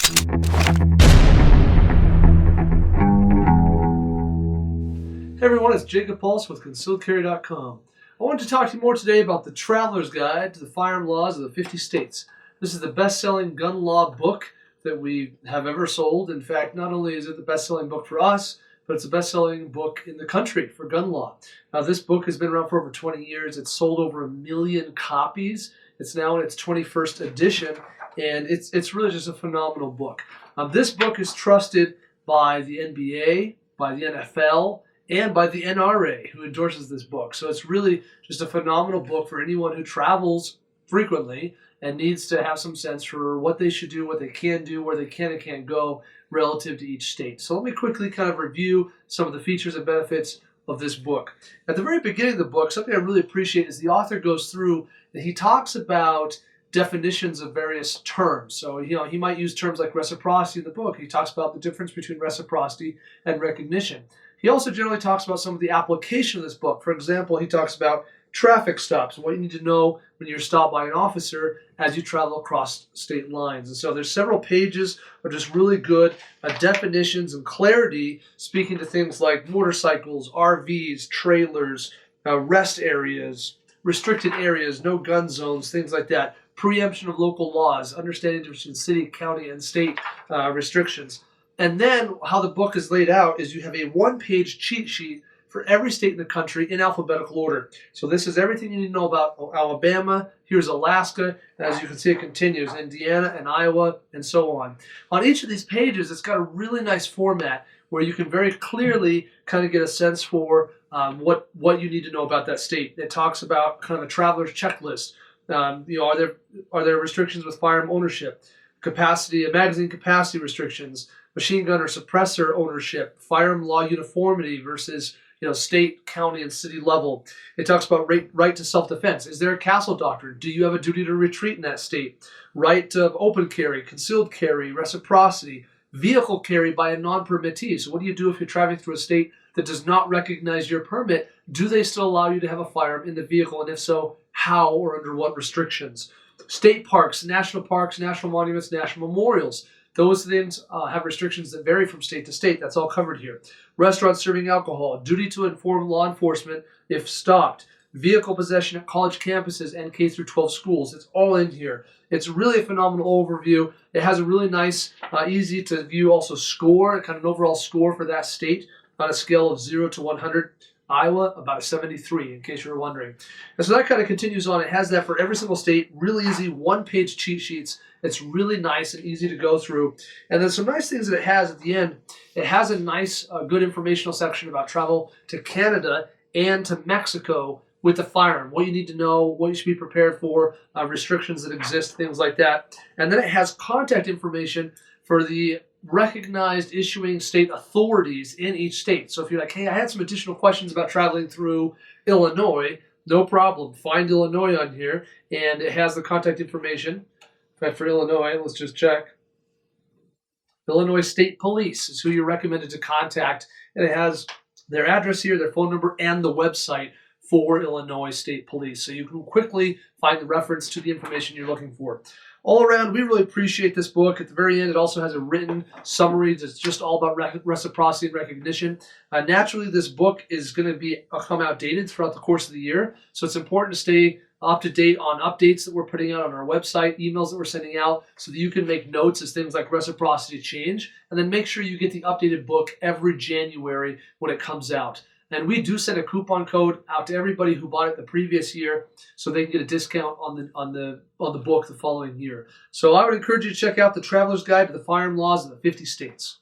Hey everyone, it's Jacob Pulse with ConcealedCarry.com. I wanted to talk to you more today about the Traveler's Guide to the Firearm Laws of the 50 States. This is the best-selling gun law book that we have ever sold. In fact, not only is it the best-selling book for us, but it's the best-selling book in the country for gun law. Now, this book has been around for over 20 years. It's sold over 1 million copies. It's now in its 21st edition, and it's really just a phenomenal book. This book is trusted by the NBA, by the NFL, and by the NRA, who endorses this book. So it's really just a phenomenal book for anyone who travels frequently and needs to have some sense for what they should do, what they can do, where they can and can't go relative to each state. So let me quickly kind of review some of the features and benefits of this book. At the very beginning of the book, something I really appreciate is the author goes through and he talks about definitions of various terms. So, he might use terms like reciprocity in the book. He talks about the difference between reciprocity and recognition. He also generally talks about some of the application of this book. For example, he talks about traffic stops and what you need to know when you're stopped by an officer as you travel across state lines. And so there's several pages of just really good definitions and clarity, speaking to things like motorcycles, RVs, trailers, rest areas, restricted areas, no gun zones, things like that, preemption of local laws, understanding the difference between city, county, and state restrictions. And then how the book is laid out is you have a one-page cheat sheet for every state in the country in alphabetical order. So this is everything you need to know about Alabama. Here's Alaska. And as you can see, it continues. Indiana and Iowa and so on. On each of these pages, it's got a really nice format where you can very clearly kind of get a sense for what you need to know about that state. It talks about kind of a traveler's checklist. Are there restrictions with firearm ownership, capacity, magazine capacity restrictions, machine gun or suppressor ownership, firearm law uniformity versus state, county, and city level. It talks about right to self-defense. Is there a castle doctrine? Do you have a duty to retreat in that state? Right of open carry, concealed carry, reciprocity, vehicle carry by a non-permittee. So what do you do if you're traveling through a state that does not recognize your permit? Do they still allow you to have a firearm in the vehicle? And if so, how or under what restrictions? State parks, national monuments, national memorials. Those things have restrictions that vary from state to state. That's all covered here. Restaurants serving alcohol, duty to inform law enforcement if stopped, vehicle possession at college campuses and K through 12 schools. It's all in here. It's really a phenomenal overview. It has a really nice, easy to view also score, kind of an overall score for that state on a scale of 0 to 100. Iowa, about a 73, in case you were wondering. And so that kind of continues on. It has that for every single state, really easy, one-page cheat sheets. It's really nice and easy to go through. And then some nice things that it has at the end. It has a nice, good informational section about travel to Canada and to Mexico with the firearm, what you need to know, what you should be prepared for, restrictions that exist, things like that. And then it has contact information for the recognized issuing state authorities in each state. So if you're like, hey, I had some additional questions about traveling through Illinois, no problem. Find Illinois on here, and it has the contact information. In fact, for Illinois, let's just check. Illinois State Police is who you're recommended to contact, and it has their address here, their phone number, and the website for Illinois State Police. So you can quickly find the reference to the information you're looking for. All around, we really appreciate this book. At the very end, it also has a written summary that's just all about reciprocity and recognition. Naturally, this book is going to come outdated throughout the course of the year, so it's important to stay up to date on updates that we're putting out on our website, emails that we're sending out, so that you can make notes as things like reciprocity change, and then make sure you get the updated book every January when it comes out. And we do send a coupon code out to everybody who bought it the previous year, so they can get a discount on the book the following year. So I would encourage you to check out the Traveler's Guide to the Firearm Laws of the 50 States.